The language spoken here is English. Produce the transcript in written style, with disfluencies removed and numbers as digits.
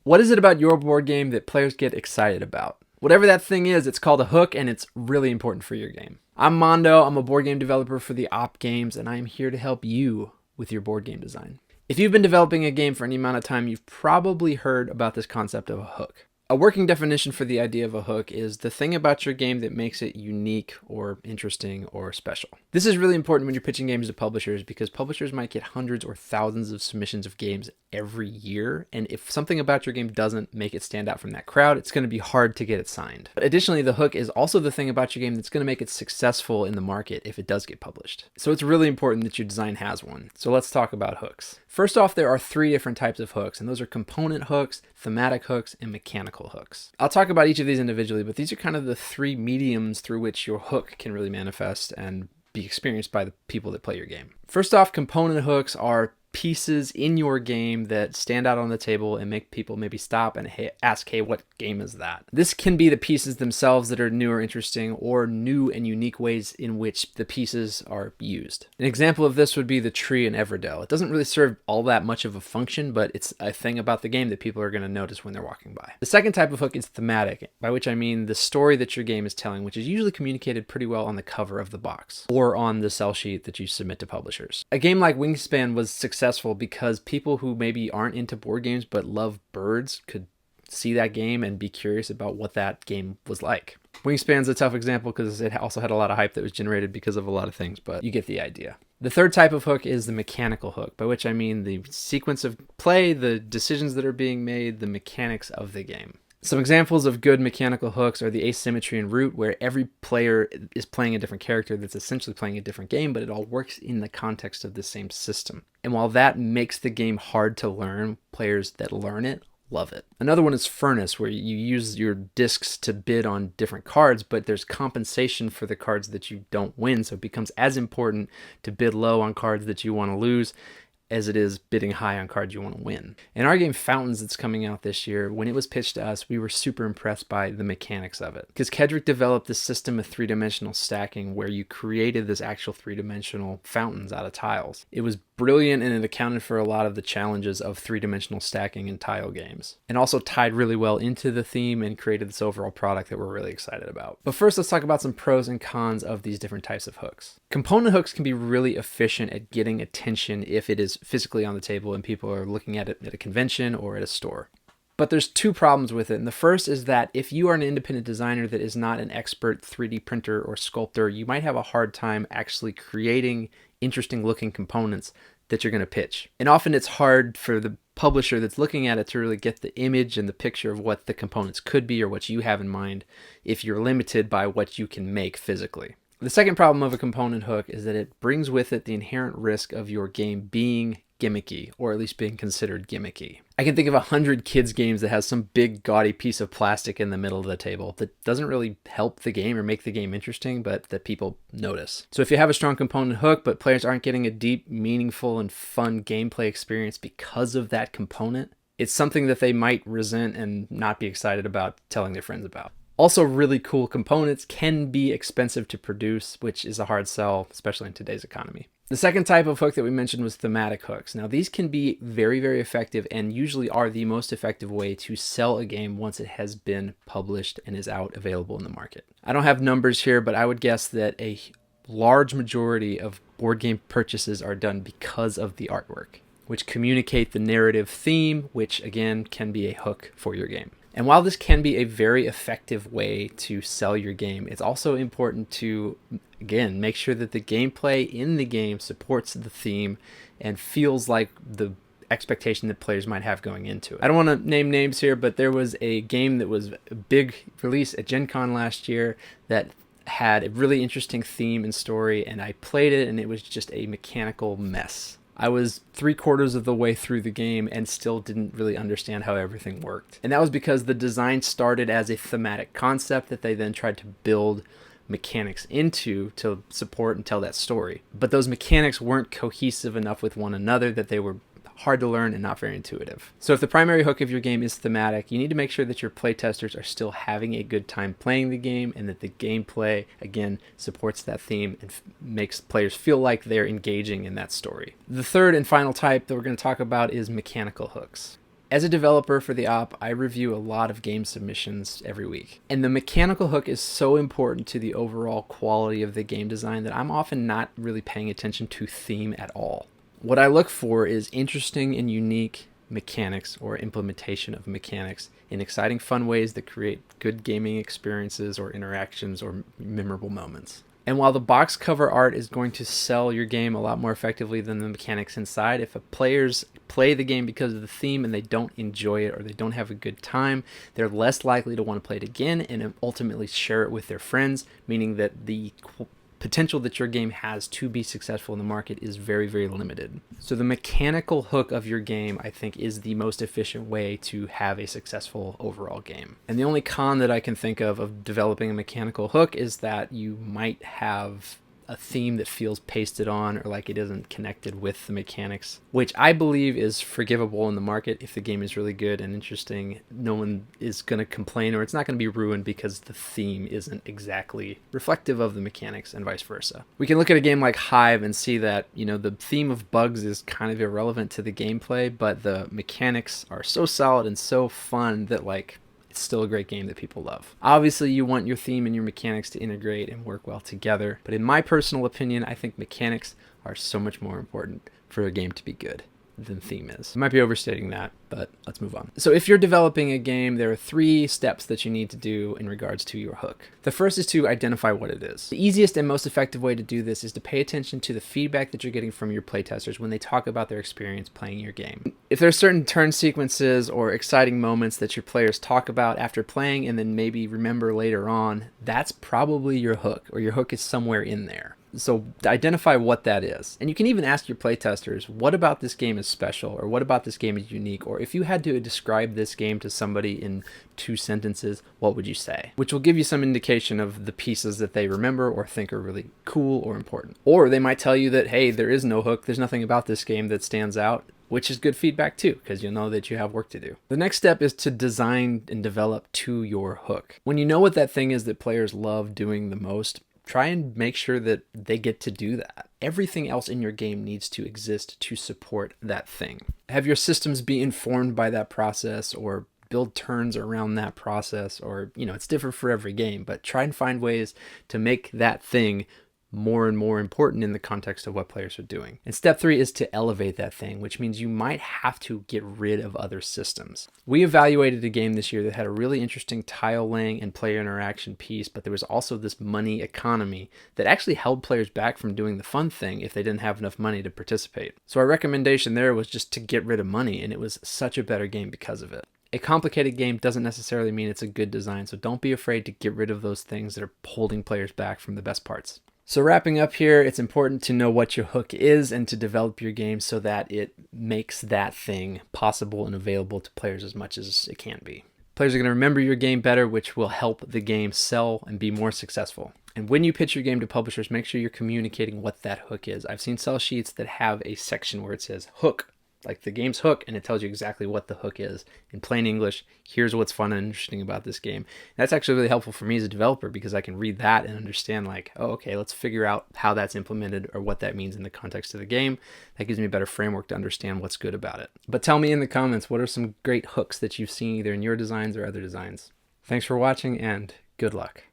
What is it about your board game that players get excited about? Whatever that thing is, it's called a hook, and it's really important for your game. I'm Mondo. I'm a board game developer for the Op Games, and I am here to help you with your board game design. If you've been developing a game for any amount of time, you've probably heard about this concept of a hook. A working definition for the idea of a hook is the thing about your game that makes it unique or interesting or special. This is really important when you're pitching games to publishers because publishers might get hundreds or thousands of submissions of games every year, and if something about your game doesn't make it stand out from that crowd, it's going to be hard to get it signed. But additionally, the hook is also the thing about your game that's going to make it successful in the market if it does get published. So it's really important that your design has one. So let's talk about hooks. First off, there are 3 different types of hooks, and those are component hooks, thematic hooks, and mechanical hooks. I'll talk about each of these individually, but these are kind of the 3 mediums through which your hook can really manifest and be experienced by the people that play your game. First off, component hooks are pieces in your game that stand out on the table and make people maybe stop and ask, hey, what game is that? This can be the pieces themselves that are new or interesting, or new and unique ways in which the pieces are used. An example of this would be the tree in Everdell. It doesn't really serve all that much of a function, but it's a thing about the game that people are going to notice when they're walking by. The second type of hook is thematic, by which I mean the story that your game is telling, which is usually communicated pretty well on the cover of the box or on the sell sheet that you submit to publishers. A game like Wingspan was successful because people who maybe aren't into board games but love birds could see that game and be curious about what that game was like. Wingspan's a tough example because it also had a lot of hype that was generated because of a lot of things, but you get the idea. The third type of hook is the mechanical hook, by which I mean the sequence of play, the decisions that are being made, the mechanics of the game. Some examples of good mechanical hooks are the asymmetry in Root, where every player is playing a different character that's essentially playing a different game, but it all works in the context of the same system. And while that makes the game hard to learn, players that learn it love it. Another one is Furnace, where you use your discs to bid on different cards, but there's compensation for the cards that you don't win, so it becomes as important to bid low on cards that you want to lose as it is bidding high on cards you want to win. In our game Fountains that's coming out this year, when it was pitched to us, we were super impressed by the mechanics of it. Because Kedrick developed this system of 3-dimensional stacking where you created this actual 3-dimensional fountains out of tiles. It was brilliant, and it accounted for a lot of the challenges of 3-dimensional stacking in tile games. And also tied really well into the theme and created this overall product that we're really excited about. But first, let's talk about some pros and cons of these different types of hooks. Component hooks can be really efficient at getting attention if it is physically on the table and people are looking at it at a convention or at a store. But there's 2 problems with it. And the first is that if you are an independent designer that is not an expert 3D printer or sculptor, you might have a hard time actually creating interesting looking components that you're going to pitch. And often it's hard for the publisher that's looking at it to really get the image and the picture of what the components could be or what you have in mind if you're limited by what you can make physically. The second problem of a component hook is that it brings with it the inherent risk of your game being gimmicky, or at least being considered gimmicky. I can think of 100 kids games that has some big gaudy piece of plastic in the middle of the table that doesn't really help the game or make the game interesting, but that people notice. So if you have a strong component hook, but players aren't getting a deep, meaningful, and fun gameplay experience because of that component, it's something that they might resent and not be excited about telling their friends about. Also, really cool components can be expensive to produce, which is a hard sell, especially in today's economy. The second type of hook that we mentioned was thematic hooks. Now, these can be very, very effective and usually are the most effective way to sell a game once it has been published and is out available in the market. I don't have numbers here, but I would guess that a large majority of board game purchases are done because of the artwork, which communicate the narrative theme, which again can be a hook for your game. And while this can be a very effective way to sell your game, it's also important to, again, make sure that the gameplay in the game supports the theme and feels like the expectation that players might have going into it. I don't want to name names here, but there was a game that was a big release at Gen Con last year that had a really interesting theme and story, and I played it and it was just a mechanical mess. I was 3/4 of the way through the game and still didn't really understand how everything worked. And that was because the design started as a thematic concept that they then tried to build mechanics into to support and tell that story. But those mechanics weren't cohesive enough with one another that they were hard to learn and not very intuitive. So if the primary hook of your game is thematic, you need to make sure that your playtesters are still having a good time playing the game and that the gameplay, again, supports that theme and makes players feel like they're engaging in that story. The third and final type that we're going to talk about is mechanical hooks. As a developer for the op, I review a lot of game submissions every week. And the mechanical hook is so important to the overall quality of the game design that I'm often not really paying attention to theme at all. What I look for is interesting and unique mechanics or implementation of mechanics in exciting, fun ways that create good gaming experiences or interactions or memorable moments. And while the box cover art is going to sell your game a lot more effectively than the mechanics inside, if players play the game because of the theme and they don't enjoy it or they don't have a good time, they're less likely to want to play it again and ultimately share it with their friends, meaning that the potential that your game has to be successful in the market is very, very limited. So the mechanical hook of your game, I think, is the most efficient way to have a successful overall game. And the only con that I can think of developing a mechanical hook is that you might have a theme that feels pasted on or like it isn't connected with the mechanics, which I believe is forgivable in the market. If the game is really good and interesting, no one is going to complain, or it's not going to be ruined because the theme isn't exactly reflective of the mechanics and vice versa. We can look at a game like Hive and see that, the theme of bugs is kind of irrelevant to the gameplay, but the mechanics are so solid and so fun that it's still a great game that people love. Obviously, you want your theme and your mechanics to integrate and work well together, but in my personal opinion, I think mechanics are so much more important for a game to be good than theme is. I might be overstating that, but let's move on. So if you're developing a game, there are 3 steps that you need to do in regards to your hook. The first is to identify what it is. The easiest and most effective way to do this is to pay attention to the feedback that you're getting from your playtesters when they talk about their experience playing your game. If there are certain turn sequences or exciting moments that your players talk about after playing and then maybe remember later on, that's probably your hook, or your hook is somewhere in there. So identify what that is. And you can even ask your playtesters, what about this game is special, or what about this game is unique, or if you had to describe this game to somebody in 2 sentences, what would you say? Which will give you some indication of the pieces that they remember or think are really cool or important. Or they might tell you that, hey, there is no hook, there's nothing about this game that stands out, which is good feedback too, because you'll know that you have work to do. The next step is to design and develop to your hook. When you know what that thing is that players love doing the most, try and make sure that they get to do that. Everything else in your game needs to exist to support that thing. Have your systems be informed by that process, or build turns around that process, or, it's different for every game, but try and find ways to make that thing more and more important in the context of what players are doing. And step 3 is to elevate that thing, which means you might have to get rid of other systems. We evaluated a game this year that had a really interesting tile laying and player interaction piece, but there was also this money economy that actually held players back from doing the fun thing if they didn't have enough money to participate. So our recommendation there was just to get rid of money, and it was such a better game because of it. A complicated game doesn't necessarily mean it's a good design, so don't be afraid to get rid of those things that are holding players back from the best parts. So wrapping up here, it's important to know what your hook is and to develop your game so that it makes that thing possible and available to players as much as it can be. Players are going to remember your game better, which will help the game sell and be more successful. And when you pitch your game to publishers, make sure you're communicating what that hook is. I've seen sell sheets that have a section where it says hook, like the game's hook, and it tells you exactly what the hook is. In plain English, here's what's fun and interesting about this game. That's actually really helpful for me as a developer, because I can read that and understand okay, let's figure out how that's implemented or what that means in the context of the game. That gives me a better framework to understand what's good about it. But tell me in the comments, what are some great hooks that you've seen either in your designs or other designs? Thanks for watching, and good luck.